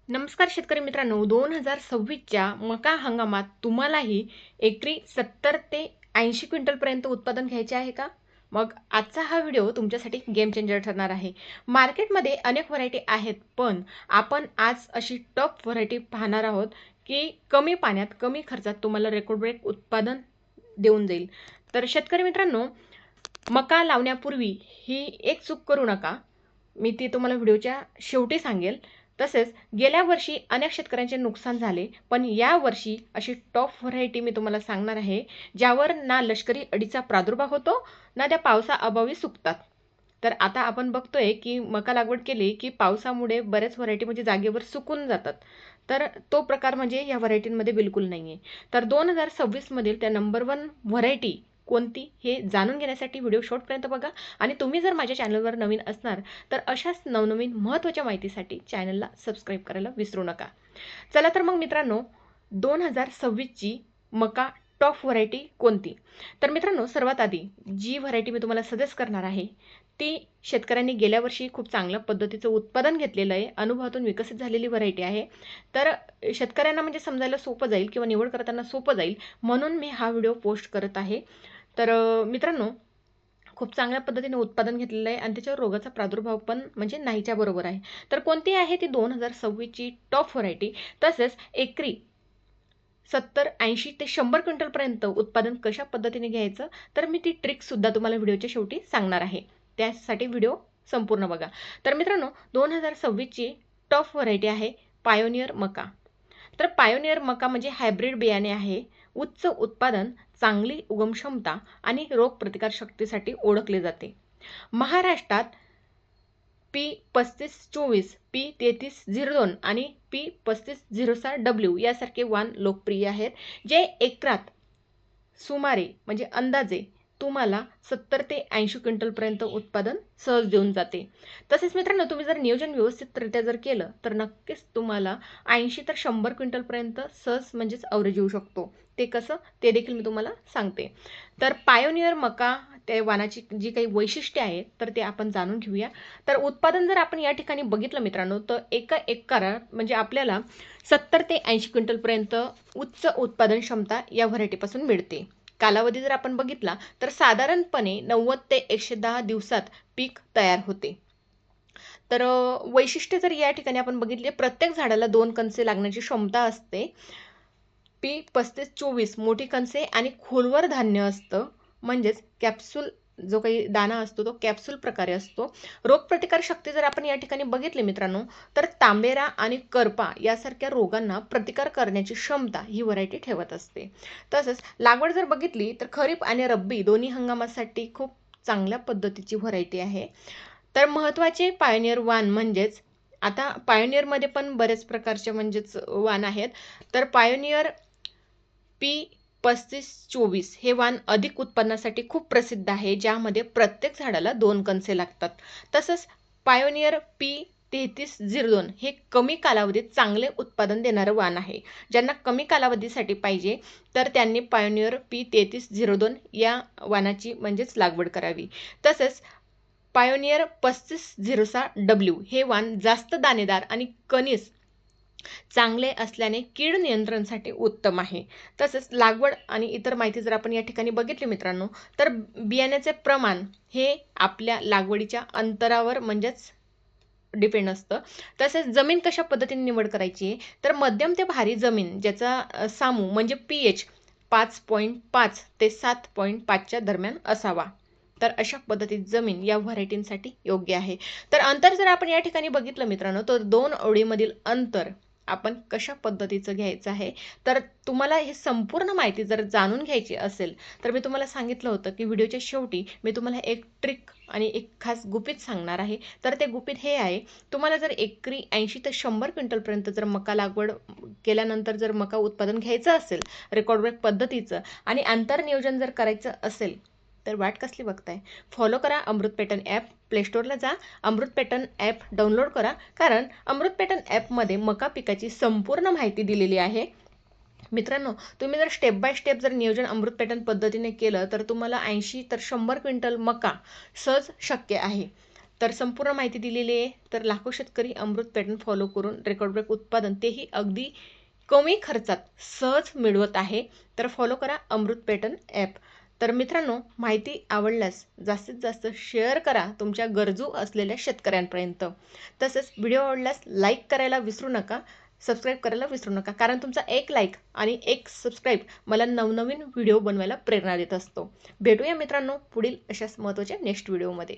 नमस्कार शेतकरी मित्रांनो, 2026च्या मका हंगामात तुम्हालाही एकरी 70 ते 80 क्विंटलपर्यंत उत्पादन घ्यायचे आहे का? मग आजचा हा व्हिडिओ तुमच्यासाठी गेम चेंजर ठरणार आहे. मार्केटमध्ये अनेक व्हरायटी आहेत, पण आपण आज अशी टॉप व्हरायटी पाहणार आहोत, की कमी पाण्यात, कमी खर्चात तुम्हाला रेकॉर्ड ब्रेक उत्पादन देऊन जाईल. तर शेतकरी मित्रांनो, मका लावण्यापूर्वी ही एक चूक करू नका. मी ती तुम्हाला व्हिडिओच्या शेवटी सांगेल. तसेच गेल्या वर्षी अनेक शेतकऱ्यांचे नुकसान झाले, पण या वर्षी अशी टॉप व्हरायटी मी तुम्हाला सांगणार आहे, ज्यावर ना लष्करी अळीचा प्रादुर्भाव होतो, ना त्या पावसाअभावी सुकतात. तर आता आपण बघतोय, की मका लागवड केली, की पावसामुळे बऱ्याच व्हरायटी म्हणजे जागेवर सुकून जातात. तर तो प्रकार म्हणजे या व्हरायटींमध्ये बिलकुल नाहीये. तर 2026 मधील त्या नंबर 1 व्हरायटी कोणती हे जाणून घेण्यासाठी व्हिडिओ शेवटपर्यंत बघा. आणि तुम्ही जर माझ्या चॅनलवर नवीन असणार तर अशाच नवनवीन महत्त्वाच्या माहितीसाठी चॅनलला सबस्क्राईब करायला विसरू नका. चला तर मग मित्रांनो, 2026ची मका टॉप व्हरायटी कोणती? तर मित्रांनो, सर्वात आधी जी व्हरायटी मी तुम्हाला सजेस्ट करणार आहे, ती शेतकऱ्यांनी गेल्या वर्षी खूप चांगल्या पद्धतीचं उत्पादन घेतलेलं आहे. अनुभवातून विकसित झालेली व्हरायटी आहे. तर शेतकऱ्यांना म्हणजे समजायला सोपं जाईल किंवा निवड करताना सोपं जाईल, म्हणून मी हा व्हिडिओ पोस्ट करत आहे. तर मित्रांनो, खूप चांगल्या पद्धतीने उत्पादन घेतलेलं आहे आणि त्याच्यावर रोगाचा प्रादुर्भाव पण म्हणजे नाहीच्या बरोबर आहे. तर कोणती आहे ती 2026ची टॉप व्हरायटी? तसेच एकरी 70-80 ते 100 क्विंटलपर्यंत उत्पादन कशा पद्धतीने घ्यायचं, तर मी ती ट्रिकसुद्धा तुम्हाला व्हिडिओच्या शेवटी सांगणार आहे. त्यासाठी व्हिडिओ संपूर्ण बघा. तर मित्रांनो, 2026ची टॉप व्हरायटी आहे पायोनियर मका. तर पायोनियर मका म्हणजे हायब्रिड बियाणे आहे. उच्च उत्पादन, चांगली उगमक्षमता आणि रोगप्रतिकारशक्तीसाठी ओळखले जाते. महाराष्ट्रात P3524, P3302 आणि P3507W यासारखे वाण लोकप्रिय आहेत, जे एकरात सुमारे म्हणजे अंदाजे तुम्हाला 70 ते 80 क्विंटलपर्यंत उत्पादन सहज देऊन जाते. तसेच मित्रांनो, तुम्ही जर नियोजन व्यवस्थितरित्या जर केलं, तर नक्कीच तुम्हाला 80 तर 100 क्विंटलपर्यंत सहज म्हणजेच अवरेज येऊ शकतो. ते कसं? ते देखील मी तुम्हाला सांगते. तर पायोनियर मका त्या वाणाची जी काही वैशिष्ट्ये आहेत, तर ते आपण जाणून घेऊया. तर उत्पादन जर आपण या ठिकाणी बघितलं मित्रांनो, तर एका एकरात म्हणजे आपल्याला 70 ते 80 क्विंटलपर्यंत उच्च उत्पादन क्षमता या व्हरायटीपासून मिळते. कालावधी जर आपण बघितला तर साधारणपणे 90 ते 110 दिवसात पीक तयार होते. तर वैशिष्ट्य जर या ठिकाणी आपण बघितले, प्रत्येक झाडाला 2 कणसे लागण्याची क्षमता असते. P3524 मोठी कणसे आणि खोलवर धान्य असतं, म्हणजेच कॅप्सूल जो काही दाणा असतो तो कॅप्सूल प्रकारे असतो. रोगप्रतिकार शक्ती जर आपण या ठिकाणी बघितली मित्रांनो, तर तांबेरा आणि करपा यासारख्या रोगांना प्रतिकार करण्याची क्षमता ही व्हरायटी ठेवत असते. तसंच लागवड जर बघितली तर खरीप आणि रब्बी दोन्ही हंगामासाठी खूप चांगल्या पद्धतीची व्हरायटी आहे. तर महत्त्वाचे पायोनियर वाण म्हणजेच, आता पायोनियरमध्ये पण बरेच प्रकारचे म्हणजेच वाण आहेत. तर पायोनियर P3524 हे वाण अधिक उत्पन्नासाठी खूप प्रसिद्ध आहे, ज्यामध्ये प्रत्येक झाडाला 2 कणसे लागतात. तसंच पायोनियर P3302 हे कमी कालावधीत चांगले उत्पादन देणारं वाण आहे. ज्यांना कमी कालावधीसाठी पाहिजे, तर त्यांनी पायोनियर P3302 या वाणाची म्हणजेच लागवड करावी. तसेच पायोनियर 3506W हे वाण जास्त दाणेदार आणि कणीस चांगले असल्याने कीड नियंत्रणासाठी उत्तम आहे. तसेच लागवड आणि इतर माहिती जर आपण या ठिकाणी बघितली मित्रांनो, तर बियाण्याचे प्रमाण हे आपल्या लागवडीच्या अंतरावर म्हणजेच डिपेंड असतं. तसेच जमीन कशा पद्धतीने निवड करायची आहे, तर मध्यम ते भारी जमीन ज्याचा सामू म्हणजे pH 5.5 ते 7.5 च्या दरम्यान असावा. तर अशा पद्धतीत जमीन या व्हरायटींसाठी योग्य आहे. तर अंतर जर आपण या ठिकाणी बघितलं मित्रांनो, तर 2 ओळीमधील अंतर आपण कशा पद्धतीचं घ्यायचं आहे, तर तुम्हाला ही संपूर्ण माहिती जर जाणून घ्यायची असेल, तर मी तुम्हाला सांगितलं होतं, की व्हिडिओच्या शेवटी मी तुम्हाला एक ट्रिक आणि एक खास गुपित सांगणार आहे. तर ते गुपित हे आहे, तुम्हाला जर एकरी 80 ते 100 क्विंटलपर्यंत जर मका लागवड केल्यानंतर जर मका उत्पादन घ्यायचं असेल, रेकॉर्ड ब्रेक पद्धतीचं आणि अंतर नियोजन जर करायचं असेल, तर वाट कसली बघताय? फॉलो करा अमृत पॅटर्न ॲप. प्ले स्टोअरला जा, अमृत पॅटर्न ॲप डाउनलोड करा. कारण अमृत पॅटर्न ॲपमध्ये मका पिकाची संपूर्ण माहिती दिलेली आहे. मित्रांनो, तुम्ही जर स्टेप बाय स्टेप जर नियोजन अमृत पॅटर्न पद्धतीने केलं, तर तुम्हाला 80 तर 100 क्विंटल मका सहज शक्य आहे. तर संपूर्ण माहिती दिलेली आहे. तर लाखो शेतकरी अमृत पॅटर्न फॉलो करून रेकॉर्ड ब्रेक उत्पादन तेही अगदी कमी खर्चात सहज मिळवत आहे. तर फॉलो करा अमृत पॅटर्न ॲप. तर मित्रांनो, माहिती आवडल्यास जास्तीत जास्त शेअर करा तुमच्या गरजू असलेल्या शेतकऱ्यांपर्यंत. तसंच व्हिडिओ आवडल्यास लाईक करायला विसरू नका, सबस्क्राईब करायला विसरू नका. कारण तुमचा एक लाईक आणि एक सबस्क्राईब मला नवनवीन व्हिडिओ बनवायला प्रेरणा देत असतो. भेटूया मित्रांनो पुढील अशाच महत्त्वाच्या नेक्स्ट व्हिडिओमध्ये.